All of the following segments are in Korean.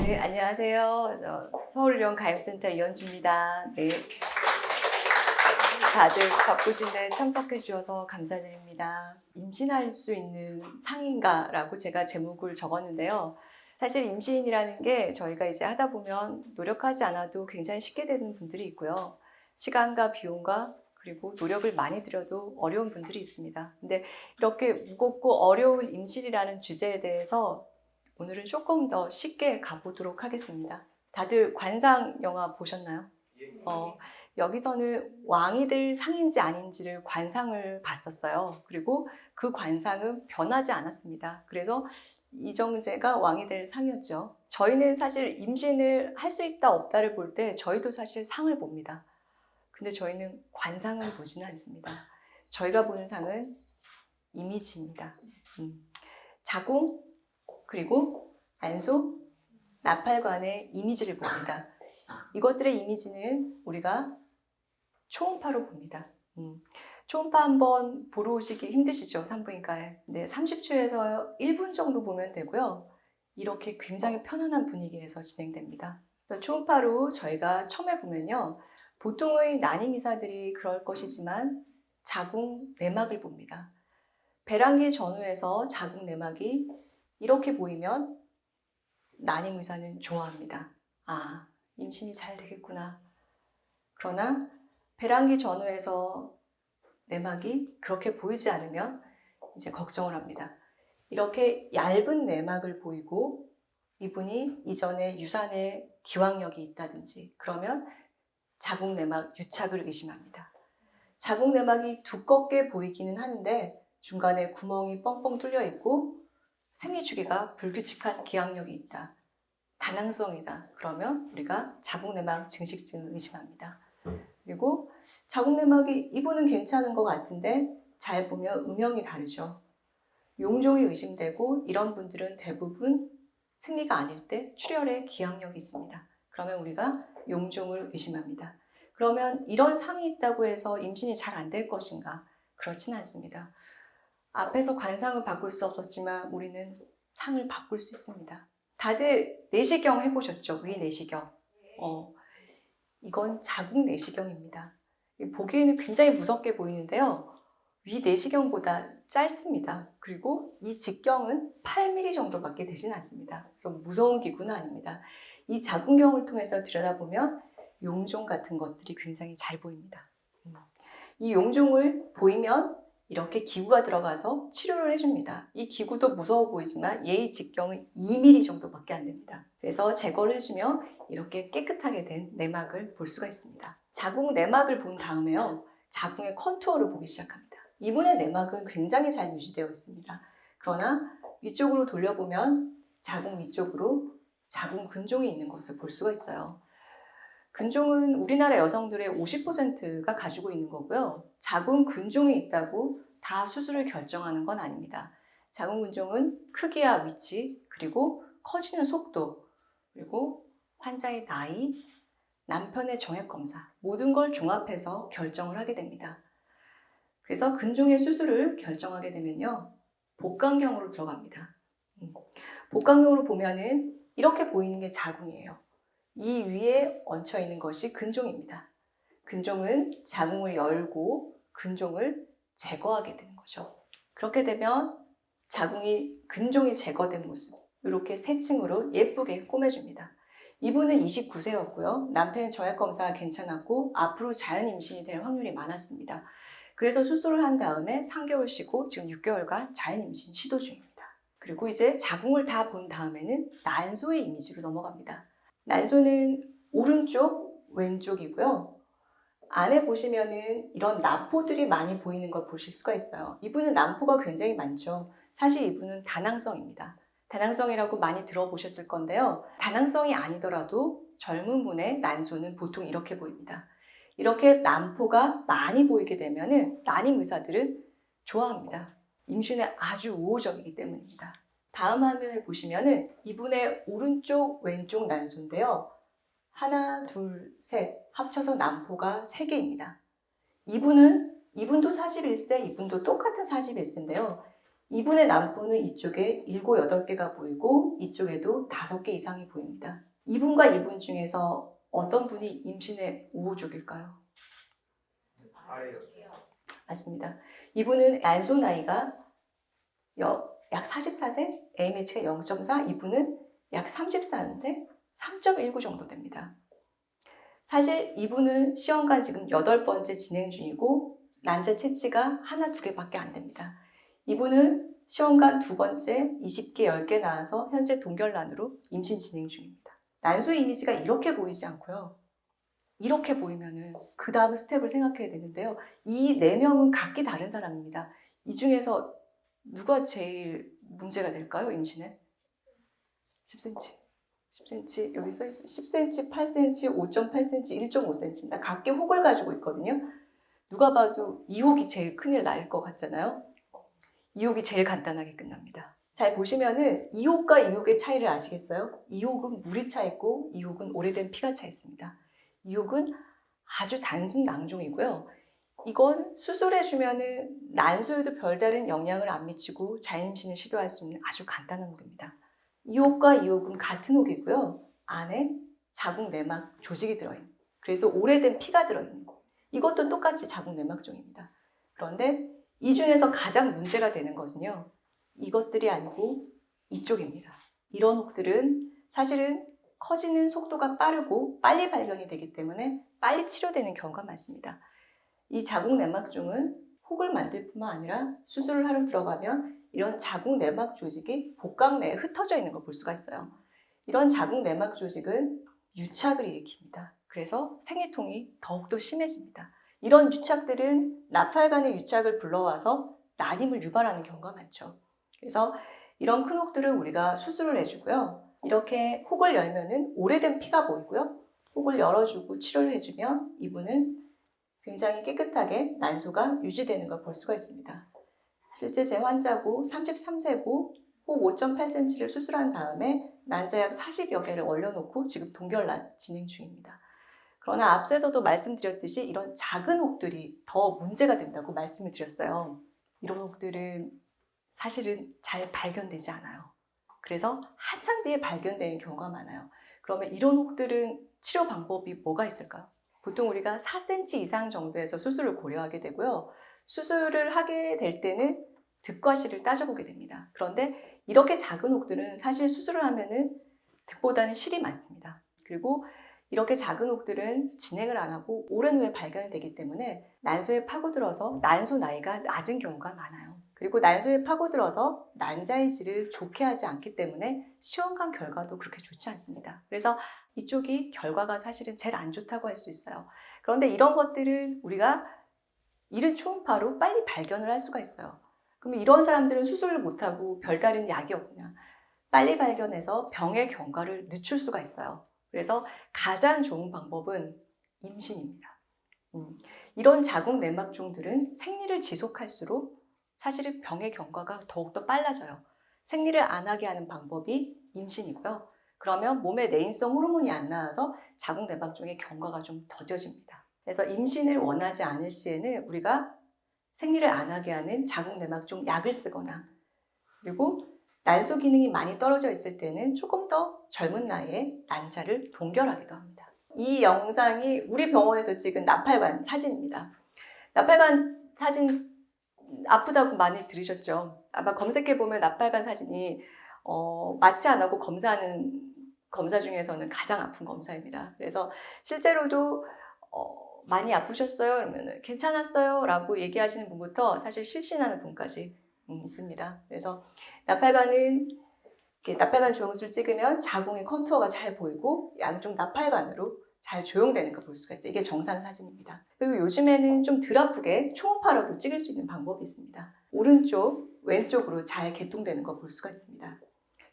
네, 안녕하세요. 서울의료원 가입센터 이현주입니다. 네. 다들 바쁘신데 참석해 주셔서 감사드립니다. 임신할 수 있는 상인가라고 제가 제목을 적었는데요. 사실 임신이라는 게 저희가 이제 하다 보면 노력하지 않아도 굉장히 쉽게 되는 분들이 있고요. 시간과 비용과 그리고 노력을 많이 들여도 어려운 분들이 있습니다. 근데 이렇게 무겁고 어려운 임신이라는 주제에 대해서 오늘은 조금 더 쉽게 가보도록 하겠습니다. 다들 관상 영화 보셨나요? 여기서는 왕이 될 상인지 아닌지를 관상을 봤었어요. 그리고 그 관상은 변하지 않았습니다. 그래서 이정재가 왕이 될 상이었죠. 저희는 사실 임신을 할 수 있다 없다를 볼 때 저희도 사실 상을 봅니다. 근데 저희는 관상을 보지는 않습니다. 저희가 보는 상은 이미지입니다. 자궁, 그리고 안소, 나팔관의 이미지를 봅니다. 이것들의 이미지는 우리가 초음파로 봅니다. 초음파 한번 보러 오시기 힘드시죠? 산부인과에. 네, 30초에서 1분 정도 보면 되고요. 이렇게 굉장히 편안한 분위기에서 진행됩니다. 초음파로 저희가 처음에 보면요. 보통의 난임의사들이 그럴 것이지만 자궁 내막을 봅니다. 배란기 전후에서 자궁 내막이 이렇게 보이면 난임의사는 좋아합니다. 아, 임신이 잘 되겠구나. 그러나 배란기 전후에서 내막이 그렇게 보이지 않으면 이제 걱정을 합니다. 이렇게 얇은 내막을 보이고 이분이 이전에 유산에 기왕력이 있다든지 그러면 자궁 내막 유착을 의심합니다. 자궁 내막이 두껍게 보이기는 하는데 중간에 구멍이 뻥뻥 뚫려 있고 생리주기가 불규칙한 기항력이 있다. 다낭성이다. 그러면 우리가 자궁내막 증식증을 의심합니다. 그리고 자궁내막이 이분은 괜찮은 것 같은데 잘 보면 음영이 다르죠. 용종이 의심되고 이런 분들은 대부분 생리가 아닐 때 출혈에 기항력이 있습니다. 그러면 우리가 용종을 의심합니다. 그러면 이런 상이 있다고 해서 임신이 잘 안 될 것인가? 그렇진 않습니다. 앞에서 관상을 바꿀 수 없었지만 우리는 상을 바꿀 수 있습니다. 다들 내시경 해보셨죠? 위내시경. 이건 자궁 내시경입니다. 보기에는 굉장히 무섭게 보이는데요. 위내시경보다 짧습니다. 그리고 이 직경은 8mm 정도밖에 되진 않습니다. 그래서 무서운 기구는 아닙니다. 이 자궁경을 통해서 들여다보면 용종 같은 것들이 굉장히 잘 보입니다. 이 용종을 보이면 이렇게 기구가 들어가서 치료를 해줍니다. 이 기구도 무서워 보이지만 얘의 직경은 2mm 정도밖에 안 됩니다. 그래서 제거를 해주면 이렇게 깨끗하게 된 내막을 볼 수가 있습니다. 자궁 내막을 본 다음에요. 자궁의 컨투어를 보기 시작합니다. 이분의 내막은 굉장히 잘 유지되어 있습니다. 그러나 위쪽으로 돌려보면 자궁 위쪽으로 자궁 근종이 있는 것을 볼 수가 있어요. 근종은 우리나라 여성들의 50%가 가지고 있는 거고요. 자궁 근종이 있다고 다 수술을 결정하는 건 아닙니다. 자궁 근종은 크기와 위치, 그리고 커지는 속도, 그리고 환자의 나이, 남편의 정액 검사, 모든 걸 종합해서 결정을 하게 됩니다. 그래서 근종의 수술을 결정하게 되면요. 복강경으로 들어갑니다. 복강경으로 보면은 이렇게 보이는 게 자궁이에요. 이 위에 얹혀 있는 것이 근종입니다. 근종은 자궁을 열고 근종을 제거하게 되는 거죠. 그렇게 되면 근종이 제거된 모습, 이렇게 세 층으로 예쁘게 꾸며줍니다. 이분은 29세였고요. 남편의 정액 검사가 괜찮았고 앞으로 자연 임신이 될 확률이 많았습니다. 그래서 수술을 한 다음에 3개월 쉬고 지금 6개월간 자연 임신 시도 중입니다. 그리고 이제 자궁을 다 본 다음에는 난소의 이미지로 넘어갑니다. 난소는 오른쪽, 왼쪽이고요. 안에 보시면은 이런 난포들이 많이 보이는 걸 보실 수가 있어요. 이분은 난포가 굉장히 많죠. 사실 이분은 다낭성입니다. 다낭성이라고 많이 들어보셨을 건데요. 다낭성이 아니더라도 젊은 분의 난소는 보통 이렇게 보입니다. 이렇게 난포가 많이 보이게 되면은 난임 의사들은 좋아합니다. 임신에 아주 우호적이기 때문입니다. 다음 화면을 보시면은 이분의 오른쪽, 왼쪽 난소인데요. 하나, 둘, 셋 합쳐서 난포가 3개입니다. 이분도 41세, 이분도 똑같은 41세인데요. 이분의 난부는 이쪽에 7, 8개가 보이고 이쪽에도 5개 이상이 보입니다. 이분과 이분 중에서 어떤 분이 임신의 우호적일까요? 맞습니다. 이분은 난소 나이가 약 44세, AMH가 0.4, 이분은 약 34인데 3.19 정도 됩니다. 사실 이분은 시험관 지금 8번째 진행 중이고 난자 채취가 하나, 2개밖에 안 됩니다. 이분은 시험관 2번째 20개, 10개 나와서 현재 동결란으로 임신 진행 중입니다. 난소의 이미지가 이렇게 보이지 않고요. 이렇게 보이면은 그 다음 스텝을 생각해야 되는데요. 이 4명은 각기 다른 사람입니다. 이 중에서 누가 제일 문제가 될까요? 임신에? 10cm. 10cm, 여기 써있어요. 10cm, 8cm, 5.8cm, 1.5cm입니다. 각기 혹을 가지고 있거든요. 누가 봐도 2혹이 제일 큰일 날 것 같잖아요. 2혹이 제일 간단하게 끝납니다. 잘 보시면은 2혹과 2혹의 차이를 아시겠어요? 2혹은 물이 차 있고 2혹은 오래된 피가 차 있습니다. 2혹은 아주 단순 낭종이고요. 이건 수술해주면은 난소에도 별다른 영향을 안 미치고 자임신을 시도할 수 있는 아주 간단한 혹입니다. 2혹과 2혹은 같은 혹이고요. 안에 자궁 내막 조직이 들어있는, 그래서 오래된 피가 들어있는 거. 이것도 똑같이 자궁 내막종입니다. 그런데 이 중에서 가장 문제가 되는 것은요, 이것들이 아니고 이쪽입니다. 이런 혹들은 사실은 커지는 속도가 빠르고 빨리 발견이 되기 때문에 빨리 치료되는 경우가 많습니다. 이 자궁 내막종은 혹을 만들 뿐만 아니라 수술을 하러 들어가면 이런 자궁 내막 조직이 복강 내에 흩어져 있는 걸 볼 수가 있어요. 이런 자궁 내막 조직은 유착을 일으킵니다. 그래서 생리통이 더욱더 심해집니다. 이런 유착들은 나팔관의 유착을 불러와서 난임을 유발하는 경우가 많죠. 그래서 이런 큰 혹들을 우리가 수술을 해주고요. 이렇게 혹을 열면은 오래된 피가 보이고요. 혹을 열어주고 치료를 해주면 이분은 굉장히 깨끗하게 난소가 유지되는 걸 볼 수가 있습니다. 실제 제 환자고 33세고 혹 5.8cm를 수술한 다음에 난자 약 40여 개를 얼려놓고 지금 동결난 진행 중입니다. 그러나 앞서서도 말씀드렸듯이 이런 작은 혹들이 더 문제가 된다고 말씀을 드렸어요. 이런 혹들은 사실은 잘 발견되지 않아요. 그래서 한참 뒤에 발견되는 경우가 많아요. 그러면 이런 혹들은 치료 방법이 뭐가 있을까요? 보통 우리가 4cm 이상 정도에서 수술을 고려하게 되고요. 수술을 하게 될 때는 득과실을 따져보게 됩니다. 그런데 이렇게 작은 혹들은 사실 수술을 하면은 득보다는 실이 많습니다. 그리고 이렇게 작은 혹들은 진행을 안 하고 오랜 후에 발견이 되기 때문에 난소에 파고들어서 난소 나이가 낮은 경우가 많아요. 그리고 난소에 파고들어서 난자의 질을 좋게 하지 않기 때문에 시험관 결과도 그렇게 좋지 않습니다. 그래서 이쪽이 결과가 사실은 제일 안 좋다고 할 수 있어요. 그런데 이런 것들은 우리가 이른 초음파로 빨리 발견을 할 수가 있어요. 그러면 이런 사람들은 수술을 못하고 별다른 약이 없냐. 빨리 발견해서 병의 경과를 늦출 수가 있어요. 그래서 가장 좋은 방법은 임신입니다. 이런 자궁 내막종들은 생리를 지속할수록 사실은 병의 경과가 더욱더 빨라져요. 생리를 안 하게 하는 방법이 임신이고요. 그러면 몸에 내인성 호르몬이 안 나와서 자궁 내막종의 경과가 좀 더뎌집니다. 그래서 임신을 원하지 않을 시에는 우리가 생리를 안 하게 하는 자궁 내막종 약을 쓰거나, 그리고 난소 기능이 많이 떨어져 있을 때는 조금 더 젊은 나이에 난자를 동결하기도 합니다. 이 영상이 우리 병원에서 찍은 나팔관 사진입니다. 나팔관 사진 아프다고 많이 들으셨죠? 아마 검색해보면 나팔관 사진이 마취 안 하고 검사하는 검사 중에서는 가장 아픈 검사입니다. 그래서 실제로도 많이 아프셨어요? 그러면 괜찮았어요? 라고 얘기하시는 분부터 사실 실신하는 분까지 있습니다. 그래서 나팔관은 나팔관 조영술 찍으면 자궁의 컨투어가 잘 보이고 양쪽 나팔관으로 잘 조용되는 걸 볼 수가 있어요. 이게 정상 사진입니다. 그리고 요즘에는 좀 덜 아프게 초음파로도 찍을 수 있는 방법이 있습니다. 오른쪽, 왼쪽으로 잘 개통되는 걸 볼 수가 있습니다.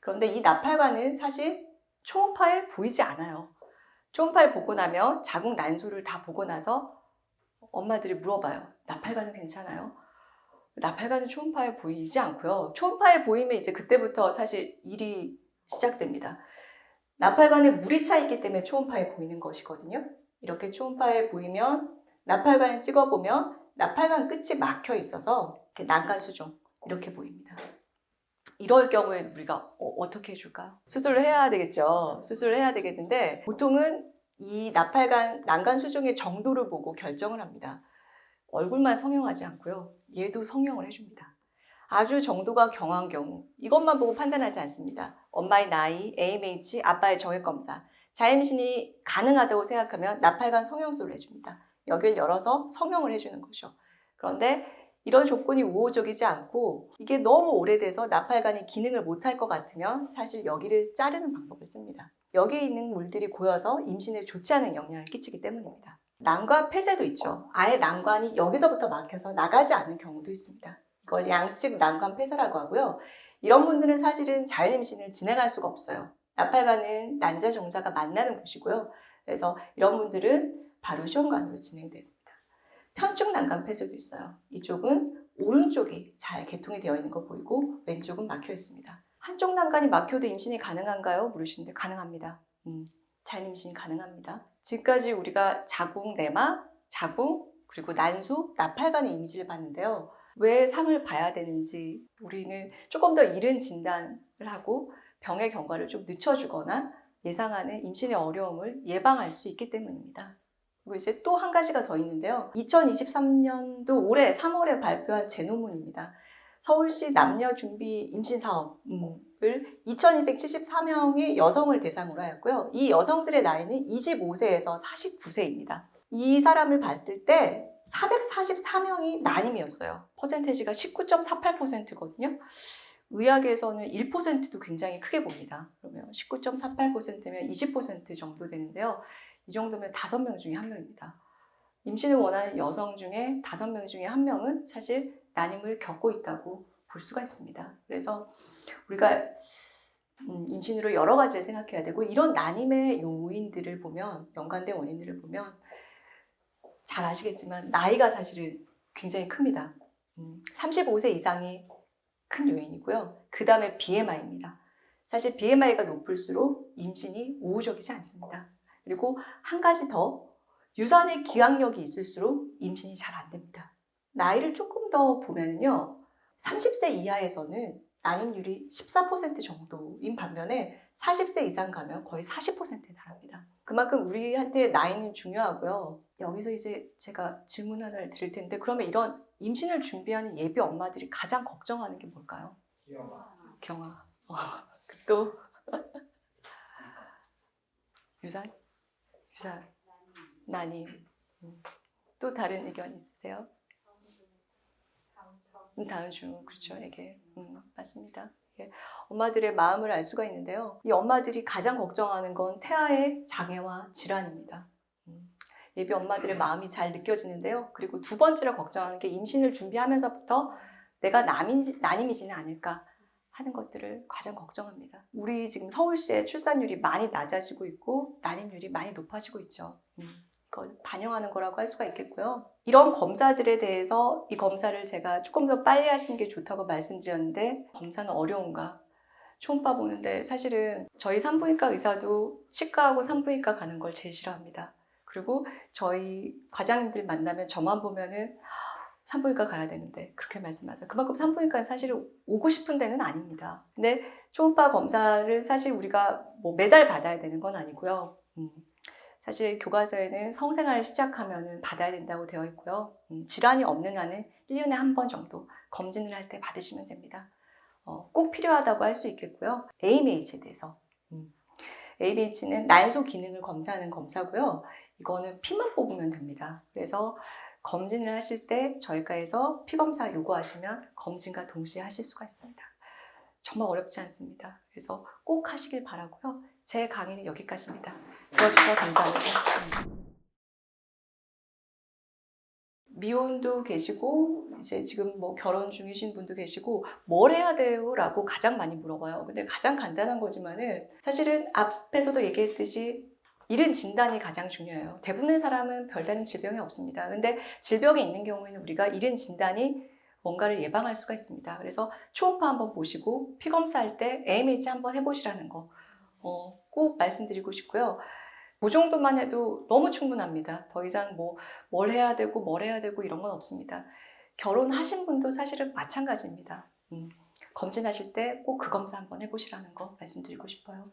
그런데 이 나팔관은 사실 초음파에 보이지 않아요. 초음파를 보고 나면 자궁 난소를 다 보고 나서 엄마들이 물어봐요. 나팔관은 괜찮아요? 나팔관은 초음파에 보이지 않고요. 초음파에 보이면 이제 그때부터 사실 일이 시작됩니다. 나팔관에 물이 차 있기 때문에 초음파에 보이는 것이거든요. 이렇게 초음파에 보이면 나팔관을 찍어보면 나팔관 끝이 막혀 있어서 난간 수종, 이렇게 보입니다. 이럴 경우에 우리가 어떻게 해줄까요? 수술을 해야 되겠죠. 수술을 해야 되겠는데 보통은 이 나팔관, 난간 수중의 정도를 보고 결정을 합니다. 얼굴만 성형하지 않고요. 얘도 성형을 해줍니다. 아주 정도가 경한 경우 이것만 보고 판단하지 않습니다. 엄마의 나이, AMH, 아빠의 정액검사, 자임신이 가능하다고 생각하면 나팔관 성형술을 해줍니다. 여기를 열어서 성형을 해주는 거죠. 그런데 이런 조건이 우호적이지 않고 이게 너무 오래돼서 나팔관이 기능을 못할 것 같으면 사실 여기를 자르는 방법을 씁니다. 여기에 있는 물들이 고여서 임신에 좋지 않은 영향을 끼치기 때문입니다. 난관 폐쇄도 있죠. 아예 난관이 여기서부터 막혀서 나가지 않는 경우도 있습니다. 이걸 양측 난관 폐쇄라고 하고요. 이런 분들은 사실은 자연임신을 진행할 수가 없어요. 나팔관은 난자 정자가 만나는 곳이고요. 그래서 이런 분들은 바로 시험관으로 진행됩니다. 편중 난간 폐쇄도 있어요. 이쪽은 오른쪽이 잘 개통이 되어 있는 거 보이고 왼쪽은 막혀 있습니다. 한쪽 난간이 막혀도 임신이 가능한가요? 물으시는데 가능합니다. 자연 임신이 가능합니다. 지금까지 우리가 자궁, 내막, 자궁, 그리고 난소, 나팔관의 이미지를 봤는데요. 왜 상을 봐야 되는지 우리는 조금 더 이른 진단을 하고 병의 경과를 좀 늦춰주거나 예상하는 임신의 어려움을 예방할 수 있기 때문입니다. 그리고 이제 또 한 가지가 더 있는데요. 2023년도 올해 3월에 발표한 제 논문입니다. 서울시 남녀준비 임신사업을 2274명의 여성을 대상으로 하였고요. 이 여성들의 나이는 25세에서 49세입니다. 이 사람을 봤을 때 444명이 난임이었어요. 퍼센테이지가 19.48%거든요. 의학에서는 1%도 굉장히 크게 봅니다. 그러면 19.48%면 20% 정도 되는데요. 이 정도면 5명 중에 1명입니다. 임신을 원하는 여성 중에 5명 중에 1명은 사실 난임을 겪고 있다고 볼 수가 있습니다. 그래서 우리가 임신으로 여러 가지를 생각해야 되고 이런 난임의 요인들을 보면 연관된 원인들을 보면 잘 아시겠지만 나이가 사실은 굉장히 큽니다. 35세 이상이 큰 요인이고요. 그 다음에 BMI입니다. 사실 BMI가 높을수록 임신이 우호적이지 않습니다. 그리고 한 가지 더 유산의 기항력이 있을수록 임신이 잘 안 됩니다. 나이를 조금 더 보면요. 30세 이하에서는 난임률이 14% 정도인 반면에 40세 이상 가면 거의 40%에 달합니다. 그만큼 우리한테 나이는 중요하고요. 여기서 이제 제가 질문 하나를 드릴 텐데 그러면 이런 임신을 준비하는 예비 엄마들이 가장 걱정하는 게 뭘까요? 경화. 또 유산? 유산. 난임. 또 다른 의견 있으세요? 다음 주 그렇죠. 이게 맞습니다. 예. 엄마들의 마음을 알 수가 있는데요. 이 엄마들이 가장 걱정하는 건 태아의 장애와 질환입니다. 예비 엄마들의 마음이 잘 느껴지는데요. 그리고 두 번째로 걱정하는 게 임신을 준비하면서부터 내가 난임이지는 않을까 하는 것들을 가장 걱정합니다. 우리 지금 서울시의 출산율이 많이 낮아지고 있고 난임률이 많이 높아지고 있죠. 그걸 반영하는 거라고 할 수가 있겠고요. 이런 검사들에 대해서 이 검사를 제가 조금 더 빨리 하시는 게 좋다고 말씀드렸는데 검사는 어려운가? 초음파 보는데 사실은 저희 산부인과 의사도 치과하고 산부인과 가는 걸 제일 싫어합니다. 그리고 저희 과장님들 만나면 저만 보면은 산부인과 가야 되는데 그렇게 말씀하세요. 그만큼 산부인과는 사실 오고 싶은 데는 아닙니다. 근데 초음파 검사를 사실 우리가 뭐 매달 받아야 되는 건 아니고요. 사실 교과서에는 성생활을 시작하면 받아야 된다고 되어 있고요. 질환이 없는 한은 1년에 한 번 정도 검진을 할 때 받으시면 됩니다. 꼭 필요하다고 할 수 있겠고요. AMH에 대해서. AMH는 난소 기능을 검사하는 검사고요. 이거는 피만 뽑으면 됩니다. 그래서 검진을 하실 때 저희과에서 피검사 요구하시면 검진과 동시에 하실 수가 있습니다. 정말 어렵지 않습니다. 그래서 꼭 하시길 바라고요. 제 강의는 여기까지입니다. 들어주셔서 감사합니다. 미혼도 계시고 이제 지금 뭐 결혼 중이신 분도 계시고 뭘 해야 돼요? 라고 가장 많이 물어봐요. 근데 가장 간단한 거지만은 사실은 앞에서도 얘기했듯이 이른 진단이 가장 중요해요. 대부분의 사람은 별다른 질병이 없습니다. 근데 질병이 있는 경우에는 우리가 이른 진단이 뭔가를 예방할 수가 있습니다. 그래서 초음파 한번 보시고 피검사할 때 AMH 한번 해보시라는 거 꼭 말씀드리고 싶고요. 그 정도만 해도 너무 충분합니다. 더 이상 뭘 해야 되고 이런 건 없습니다. 결혼하신 분도 사실은 마찬가지입니다. 검진하실 때 꼭 그 검사 한번 해보시라는 거 말씀드리고 싶어요.